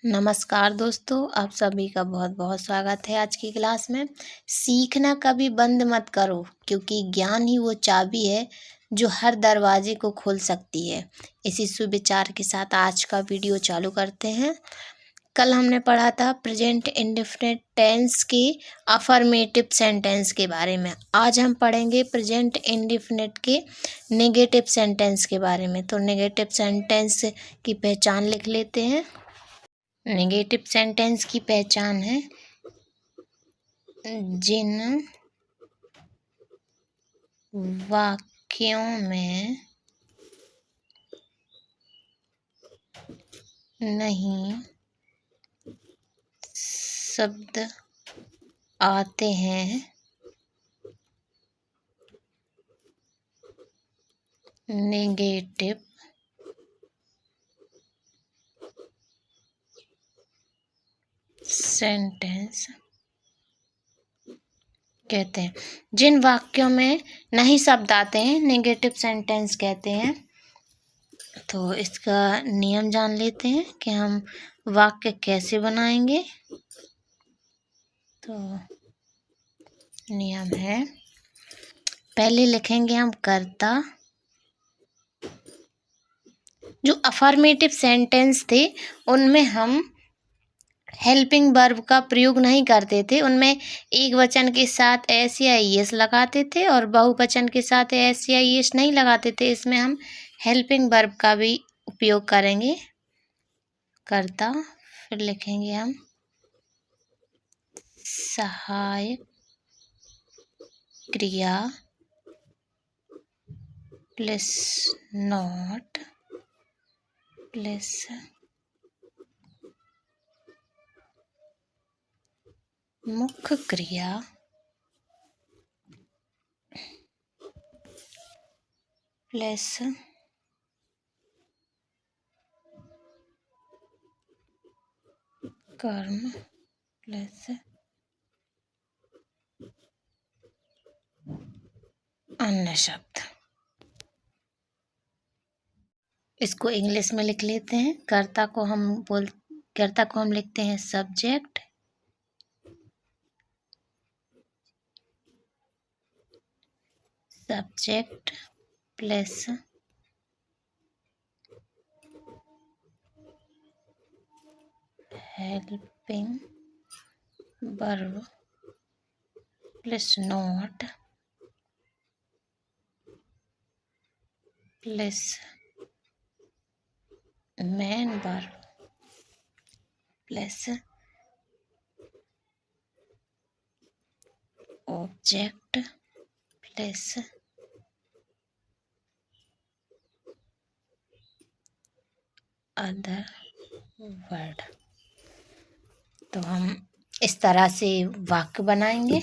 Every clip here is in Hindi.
नमस्कार दोस्तों, आप सभी का बहुत बहुत स्वागत है आज की क्लास में। सीखना कभी बंद मत करो, क्योंकि ज्ञान ही वो चाबी है जो हर दरवाजे को खोल सकती है। इसी सुविचार के साथ आज का वीडियो चालू करते हैं। कल हमने पढ़ा था प्रेजेंट इंडेफिनिट टेंस के अफर्मेटिव सेंटेंस के बारे में। आज हम पढ़ेंगे प्रेजेंट इंडेफिनिट के नेगेटिव सेंटेंस के बारे में। तो नेगेटिव सेंटेंस की पहचान लिख लेते हैं। नेगेटिव सेंटेंस की पहचान है जिन वाक्यों में नहीं शब्द आते हैं, नेगेटिव सेंटेंस कहते हैं। जिन वाक्यों में नहीं शब्द आते हैं नेगेटिव सेंटेंस कहते हैं। तो इसका नियम जान लेते हैं कि हम वाक्य कैसे बनाएंगे। तो नियम है, पहले लिखेंगे हम कर्ता। जो अफर्मेटिव सेंटेंस थे उनमें हम हेल्पिंग वर्ब का प्रयोग नहीं करते थे। उनमें एक वचन के साथ एस या एस लगाते थे और बहुवचन के साथ एस या एस नहीं लगाते थे। इसमें हम हेल्पिंग वर्ब का भी उपयोग करेंगे, कर्ता। फिर लिखेंगे हम सहायक क्रिया प्लस नॉट प्लस मुख्य क्रिया प्लस कर्म प्लस अन्य शब्द। इसको इंग्लिश में लिख लेते हैं। कर्ता को हम लिखते हैं subject, subject plus helping verb plus not plus main verb plus object plus other word. तो हम इस तरह से वाक्य बनाएंगे।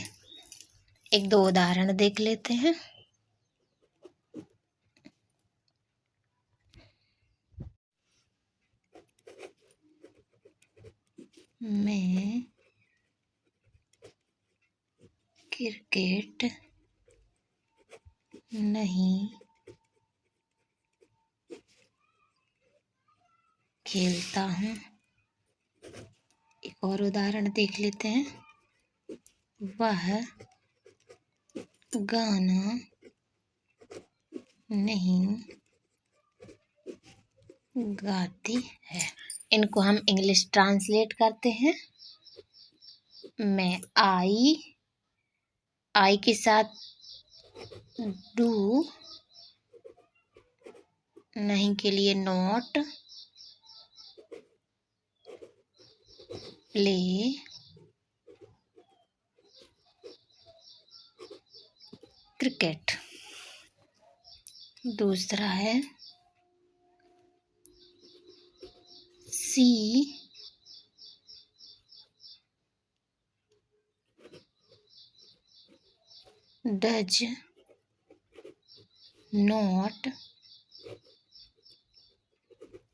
एक दो उदाहरण देख लेते हैं। मैं क्रिकेट नहीं खेलता हूँ। एक और उदाहरण देख लेते हैं। वह गाना नहीं गाती है। इनको हम इंग्लिश ट्रांसलेट करते हैं। मैं आई के साथ डू, नहीं के लिए नॉट, प्ले क्रिकेट। दूसरा है सी डज नॉट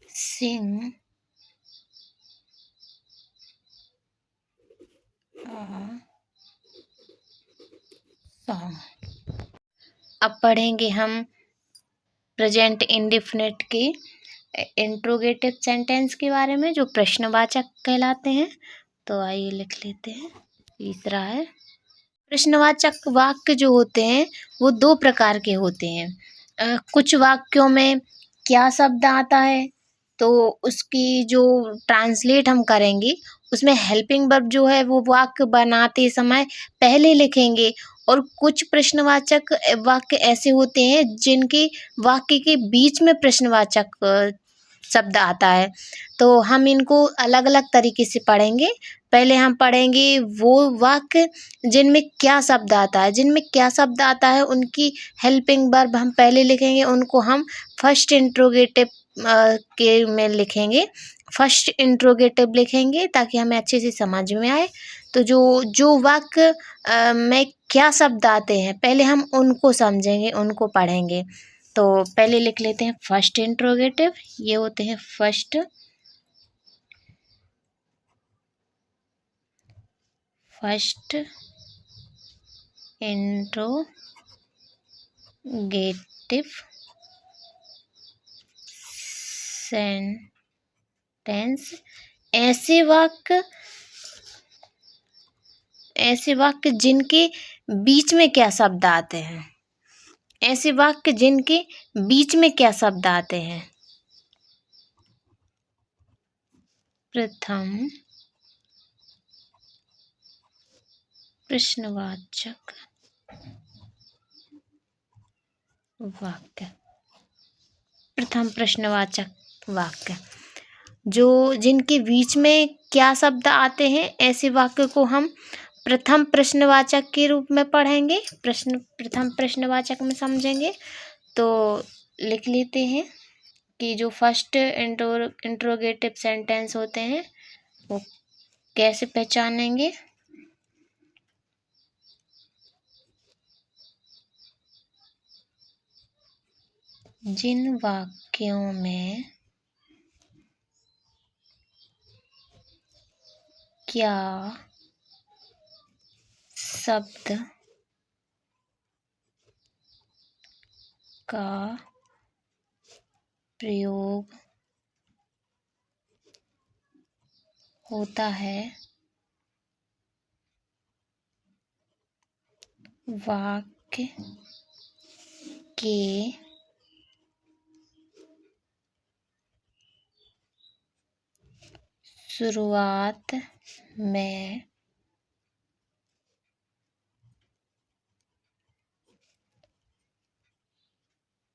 सिंग सॉन्ग। अब पढ़ेंगे हम प्रेजेंट इंडेफिनिट के इंट्रोगेटिव सेंटेंस के बारे में जो प्रश्नवाचक कहलाते हैं। तो आइए लिख लेते हैं। तीसरा है प्रश्नवाचक वाक्य जो होते हैं वो दो प्रकार के होते हैं। कुछ वाक्यों में क्या शब्द आता है तो उसकी जो ट्रांसलेट हम करेंगे उसमें हेल्पिंग वर्ब जो है वो वाक्य बनाते समय पहले लिखेंगे। और कुछ प्रश्नवाचक वाक्य ऐसे होते हैं जिनके वाक्य के बीच में प्रश्नवाचक शब्द आता है। तो हम इनको अलग अलग तरीके से पढ़ेंगे। पहले हम पढ़ेंगे वो वाक्य जिनमें क्या शब्द आता है। जिनमें क्या शब्द आता है उनकी हेल्पिंग वर्ब हम पहले लिखेंगे, उनको हम फर्स्ट इंट्रोगेटिव के में लिखेंगे। फर्स्ट इंट्रोगेटिव लिखेंगे ताकि हमें अच्छे से समझ में आए। तो जो जो वाक्य में क्या शब्द आते हैं पहले हम उनको समझेंगे, उनको पढ़ेंगे। तो पहले लिख लेते हैं फर्स्ट इंट्रोगेटिव। ये होते हैं फर्स्ट इंट्रोगेटिव सेंटेंस ऐसे वाक्य जिनके बीच में क्या शब्द आते हैं। ऐसे वाक्य जिनके बीच में क्या शब्द आते हैं। प्रथम प्रश्नवाचक वाक्य। प्रथम प्रश्नवाचक वाक्य जो जिनके बीच में क्या शब्द आते हैं ऐसे वाक्य को हम प्रथम प्रश्नवाचक के रूप में पढ़ेंगे, प्रथम प्रश्नवाचक में समझेंगे। तो लिख लेते हैं कि जो फर्स्ट इंट्रोगेटिव सेंटेंस होते हैं वो कैसे पहचानेंगे। जिन वाक्यों में क्या शब्द का प्रयोग होता है वाक्य के शुरुआत में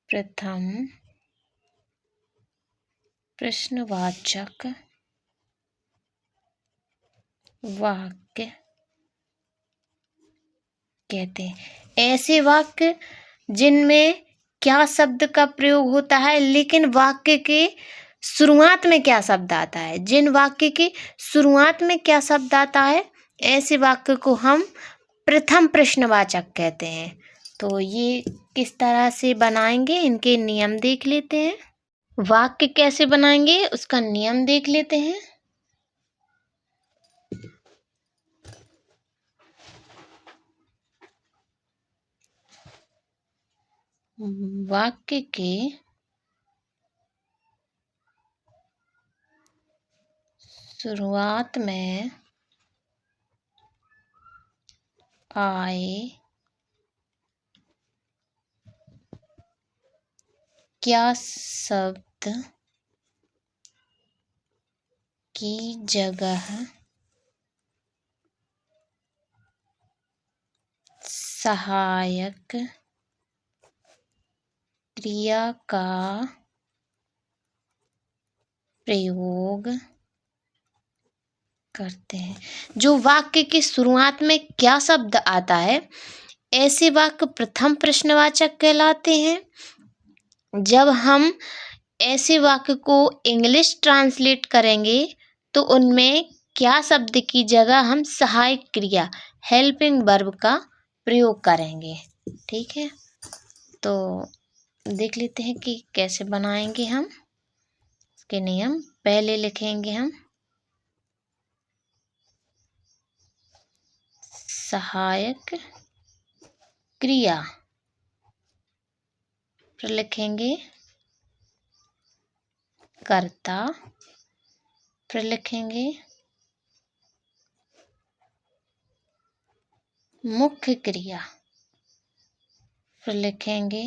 प्रथम प्रश्नवाचक वाक्य कहते हैं। ऐसे वाक्य जिनमें क्या शब्द का प्रयोग होता है लेकिन वाक्य के शुरुआत में क्या शब्द आता है। जिन वाक्य के शुरुआत में क्या शब्द आता है ऐसे वाक्य को हम प्रथम प्रश्नवाचक कहते हैं। तो ये किस तरह से बनाएंगे इनके नियम देख लेते हैं। वाक्य कैसे बनाएंगे उसका नियम देख लेते हैं। वाक्य के शुरुआत में आए क्या शब्द की जगह सहायक क्रिया का प्रयोग करते हैं। जो वाक्य की शुरुआत में क्या शब्द आता है ऐसे वाक्य प्रथम प्रश्नवाचक कहलाते हैं। जब हम ऐसे वाक्य को इंग्लिश ट्रांसलेट करेंगे तो उनमें क्या शब्द की जगह हम सहायक क्रिया हेल्पिंग वर्ब का प्रयोग करेंगे। ठीक है, तो देख लेते हैं कि कैसे बनाएंगे हम इसके नियम। पहले लिखेंगे हम सहायक क्रिया, फिर लिखेंगे कर्ता, फिर लिखेंगे मुख्य क्रिया, फिर लिखेंगे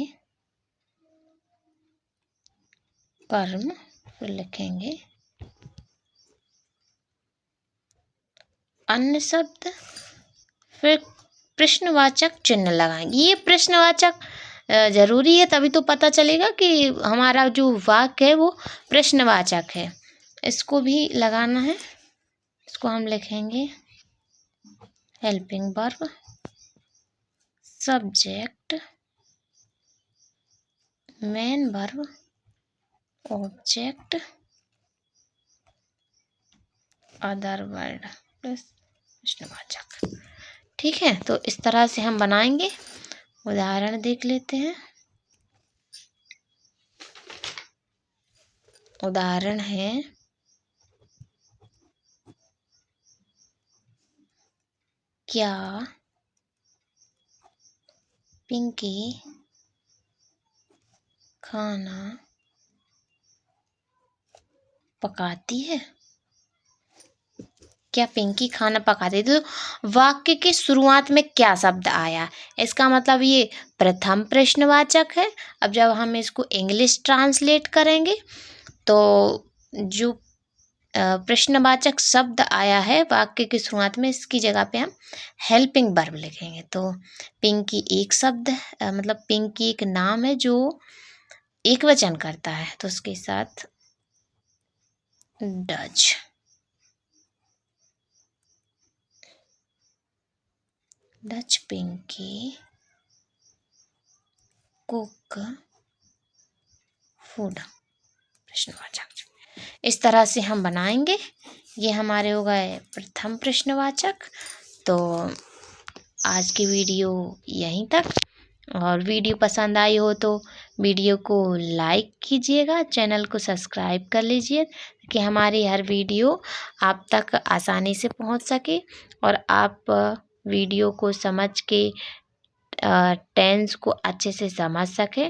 कर्म, फिर लिखेंगे अन्य शब्द, फिर प्रश्नवाचक चिन्ह लगाएंगे। ये प्रश्नवाचक जरूरी है, तभी तो पता चलेगा कि हमारा जो वाक्य है वो प्रश्नवाचक है। इसको भी लगाना है। इसको हम लिखेंगे helping verb, subject, main verb, object, other word plus प्रश्नवाचक। ठीक है, तो इस तरह से हम बनाएंगे। उदाहरण देख लेते हैं। उदाहरण है क्या पिंकी खाना पकाती है? क्या पिंकी खाना पकाती है? तो वाक्य के शुरुआत में क्या शब्द आया, इसका मतलब ये प्रथम प्रश्नवाचक है। अब जब हम इसको इंग्लिश ट्रांसलेट करेंगे तो जो प्रश्नवाचक शब्द आया है वाक्य की शुरुआत में, इसकी जगह पे हम हेल्पिंग वर्ब लिखेंगे। तो पिंकी एक शब्द मतलब पिंकी एक नाम है जो एक वचन करता है, तो उसके साथ does, Dutch Pinky cook food, प्रश्नवाचक। इस तरह से हम बनाएंगे। ये हमारे हो गए प्रथम प्रश्नवाचक। तो आज की वीडियो यहीं तक, और वीडियो पसंद आई हो तो वीडियो को लाइक कीजिएगा, चैनल को सब्सक्राइब कर लीजिए कि हमारी हर वीडियो आप तक आसानी से पहुंच सके और आप वीडियो को समझ के टेंस को अच्छे से समझ सके।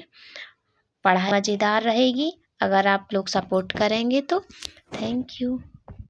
पढ़ाई मज़ेदार रहेगी अगर आप लोग सपोर्ट करेंगे तो। Thank you.